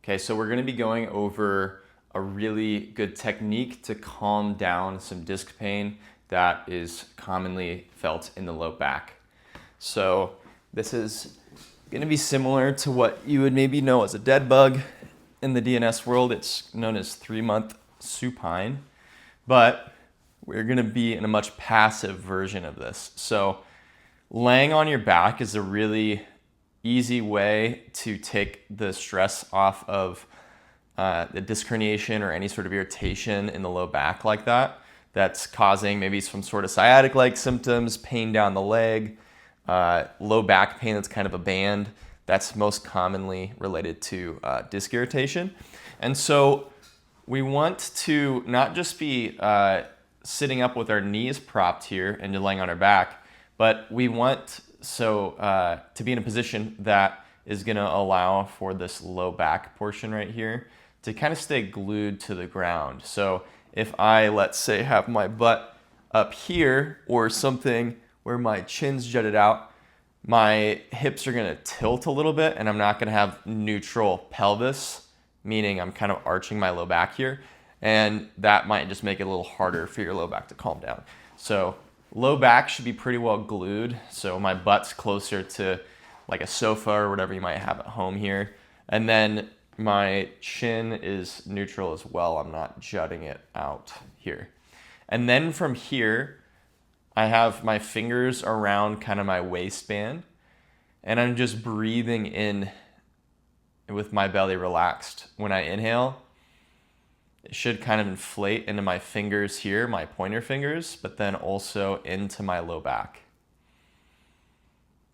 Okay, so we're gonna be going over a really good technique to calm down some disc pain that is commonly felt in the low back. So this is gonna be similar to what you would maybe know as a dead bug. In the DNS world, it's known as 3-month supine, but we're gonna be in a much passive version of this. So laying on your back is a really easy way to take the stress off of the disc herniation or any sort of irritation in the low back like that that's causing maybe some sort of sciatic-like symptoms, pain down the leg, low back pain that's kind of a band. That's most commonly related to disc irritation. And so we want to not just be sitting up with our knees propped here and laying on our back, but we want to be in a position that is going to allow for this low back portion right here to kind of stay glued to the ground. So if I, let's say, have my butt up here or something where my chin's jutted out, my hips are going to tilt a little bit and I'm not going to have neutral pelvis, meaning I'm kind of arching my low back here, and that might just make it a little harder for your low back to calm down. So low back should be pretty well glued. So my butt's closer to like a sofa or whatever you might have at home here. And then my chin is neutral as well. I'm not jutting it out here. And then from here, I have my fingers around kind of my waistband, and I'm just breathing in with my belly relaxed. When I inhale, it should kind of inflate into my fingers here, my pointer fingers, but then also into my low back.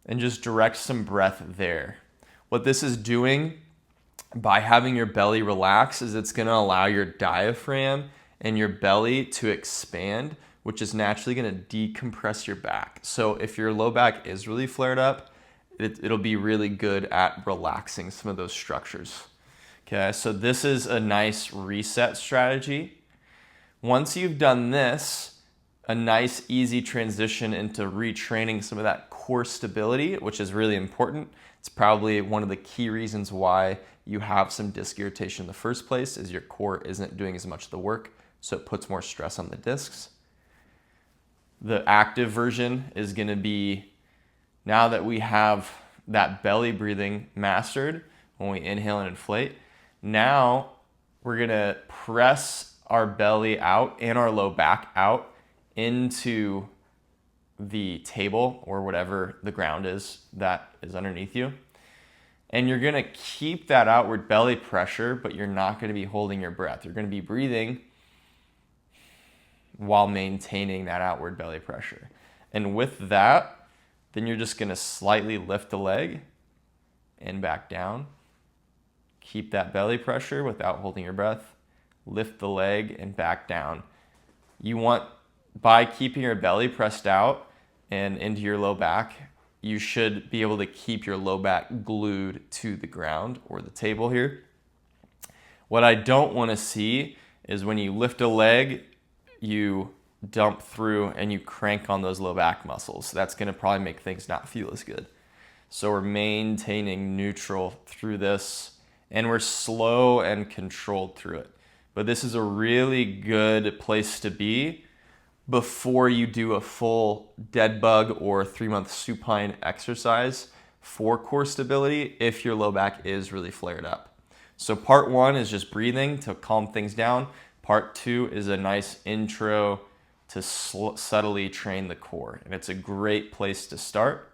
And just direct some breath there. What this is doing by having your belly relax is it's gonna allow your diaphragm and your belly to expand, which is naturally gonna decompress your back. So if your low back is really flared up, it'll be really good at relaxing some of those structures. Okay, so this is a nice reset strategy. Once you've done this, a nice easy transition into retraining some of that core stability, which is really important. It's probably one of the key reasons why you have some disc irritation in the first place, is your core isn't doing as much of the work, so it puts more stress on the discs. The active version is gonna be, now that we have that belly breathing mastered, when we inhale and inflate, now we're gonna press our belly out and our low back out into the table or whatever the ground is that is underneath you. And you're gonna keep that outward belly pressure, but you're not gonna be holding your breath. You're gonna be breathing while maintaining that outward belly pressure. And with that, then you're just gonna slightly lift the leg and back down. Keep that belly pressure without holding your breath. Lift the leg and back down. You want, by keeping your belly pressed out and into your low back, you should be able to keep your low back glued to the ground or the table here. What I don't want to see is when you lift a leg, you dump through and you crank on those low back muscles. That's going to probably make things not feel as good. So we're maintaining neutral through this, and we're slow and controlled through it. But this is a really good place to be before you do a full dead bug or 3-month supine exercise for core stability if your low back is really flared up. So part 1 is just breathing to calm things down. Part 2 is a nice intro to subtly train the core. And it's a great place to start.